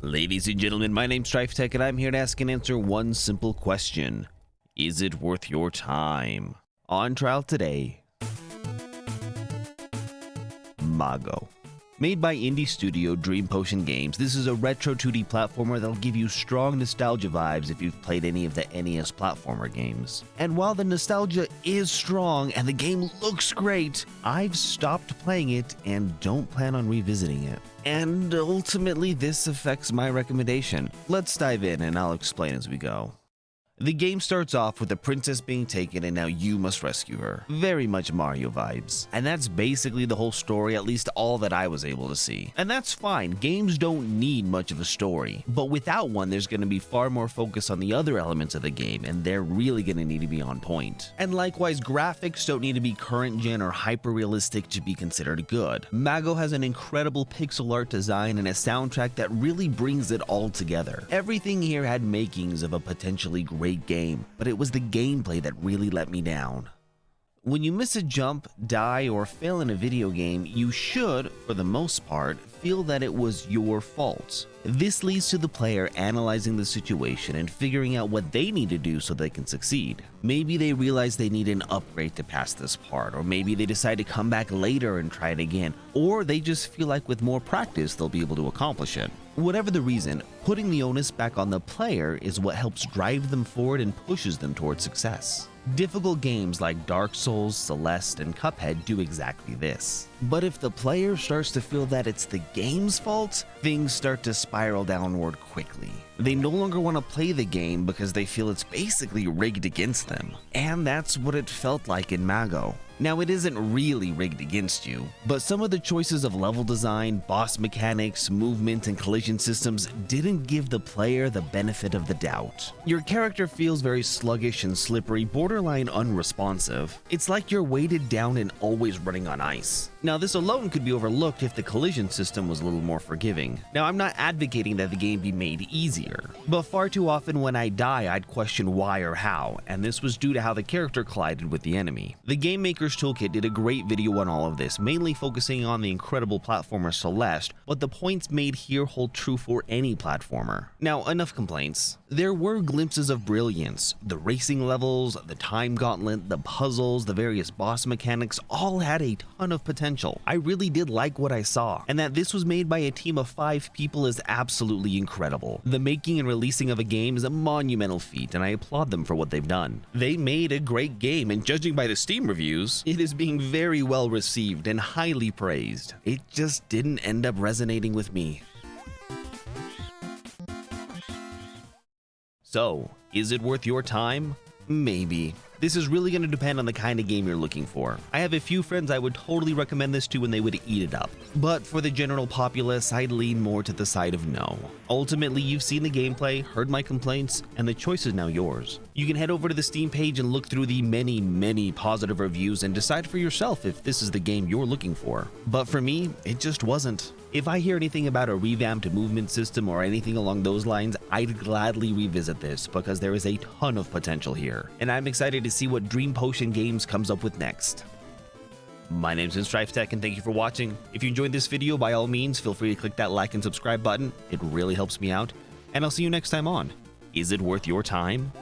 Ladies and gentlemen, my name's Stryftek and I'm here to ask and answer one simple question. Is it worth your time? On trial today, Mago. Made by indie studio Dream Potion Games, this is a retro 2D platformer that'll give you strong nostalgia vibes if you've played any of the NES platformer games. And while the nostalgia is strong and the game looks great, I've stopped playing it and don't plan on revisiting it. And ultimately, this affects my recommendation. Let's dive in and I'll explain as we go. The game starts off with the princess being taken and now you must rescue her. Very much Mario vibes. And that's basically the whole story, at least all that I was able to see. And that's fine, games don't need much of a story. But without one, there's going to be far more focus on the other elements of the game, and they're really going to need to be on point. And likewise, graphics don't need to be current gen or hyper-realistic to be considered good. Mago has an incredible pixel art design and a soundtrack that really brings it all together. Everything here had makings of a potentially great game, but it was the gameplay that really let me down. When you miss a jump, die, or fail in a video game, you should, for the most part, feel that it was your fault. This leads to the player analyzing the situation and figuring out what they need to do so they can succeed. Maybe they realize they need an upgrade to pass this part, or maybe they decide to come back later and try it again, or they just feel like with more practice they'll be able to accomplish it. Whatever the reason, putting the onus back on the player is what helps drive them forward and pushes them towards success. Difficult games like Dark Souls, Celeste, and Cuphead do exactly this. But if the player starts to feel that it's the game's fault, things start to spiral downward quickly. They no longer want to play the game because they feel it's basically rigged against them. And that's what it felt like in Mago. Now, it isn't really rigged against you, but some of the choices of level design, boss mechanics, movement, and collision systems didn't give the player the benefit of the doubt. Your character feels very sluggish and slippery, borderline unresponsive. It's like you're weighted down and always running on ice. Now, this alone could be overlooked if the collision system was a little more forgiving. Now, I'm not advocating that the game be made easier, but far too often when I die, I'd question why or how, and this was due to how the character collided with the enemy. The Game Maker's Toolkit did a great video on all of this, mainly focusing on the incredible platformer Celeste, but the points made here hold true for any platformer. Now, enough complaints. There were glimpses of brilliance. The racing levels, the time gauntlet, the puzzles, the various boss mechanics all had a ton of potential. I really did like what I saw, and that this was made by a team of 5 people is absolutely incredible. The making and releasing of a game is a monumental feat, and I applaud them for what they've done. They made a great game, and judging by the Steam reviews, it is being very well received and highly praised. It just didn't end up resonating with me. So, is it worth your time? Maybe. This is really going to depend on the kind of game you're looking for. I have a few friends I would totally recommend this to and they would eat it up. But for the general populace, I'd lean more to the side of no. Ultimately, you've seen the gameplay, heard my complaints, and the choice is now yours. You can head over to the Steam page and look through the many positive reviews and decide for yourself if this is the game you're looking for. But for me, it just wasn't. If I hear anything about a revamped movement system or anything along those lines, I'd gladly revisit this because there is a ton of potential here, and I'm excited to see what Dream Potion Games comes up with next. My name's Stryftek and thank you for watching. If you enjoyed this video, by all means, feel free to click that like and subscribe button. It really helps me out, and I'll see you next time on Is It Worth Your Time?